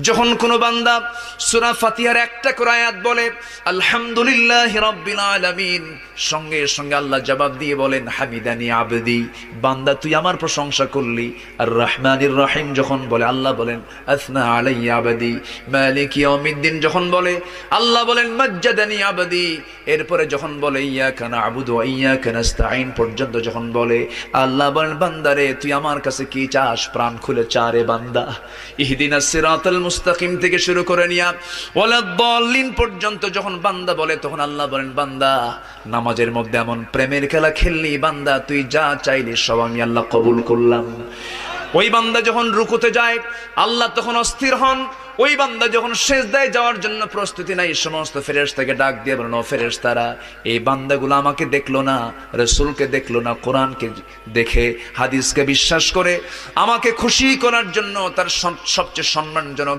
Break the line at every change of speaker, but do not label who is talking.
যখন কোনো বান্দা সূরা ফাতিহার একটা করে আয়াত বলে আলহামদুলিল্লাহি রাব্বিল আলামিন, সঙ্গে সঙ্গে আল্লাহ জবাব দিয়ে বলেন হামিদানি আবদি, বান্দা তুই আমার প্রশংসা করলি। আর রহমানির রহিম যখন বলে আল্লাহ বলেন আসনা আলাইয়া আবদি। মালিক ইয়াউমিদ্দিন যখন বলে আল্লাহ বলেন মাজ্জাদানি আবদি। এরপরে যখন বলে ইয়াকা না'বুদু ওয়া ইয়াকা নাস্তাঈন পর্যন্ত যখন বলে আল্লাহ বলেন বান্দারে তুই আমার কাছে কি চাস, প্রাণ খুলে চা রে বান্দা। ইহদিনাস সিরাতাল মুস্তাকিম থেকে শুরু করে নিয়া ওয়ালাদ-দাল্লিন পর্যন্ত যখন বান্দা বলে তখন আল্লাহ বলেন বান্দা নামাজের মধ্যে এমন প্রেমের খেলা খেললি বান্দা, তুই যা চাইলি সব আমি আল্লাহ কবুল করলাম। ওই বান্দা যখন রুকুতে যায় আল্লাহ তখন অস্থির হন। ওই বান্দা যখন সিজদায় যাওয়ার জন্য প্রস্তুতি নাই, সমস্ত ফেরেশতাকে ডাক দিয়ে বলেন ও ফেরেশতারা, এই বান্দাগুলো আমাকে দেখলো না, রাসূলকে দেখলো না, কোরআনকে দেখে হাদিসকে বিশ্বাস করে আমাকে খুশি করার জন্য তার সবচেয়ে সম্মানজনক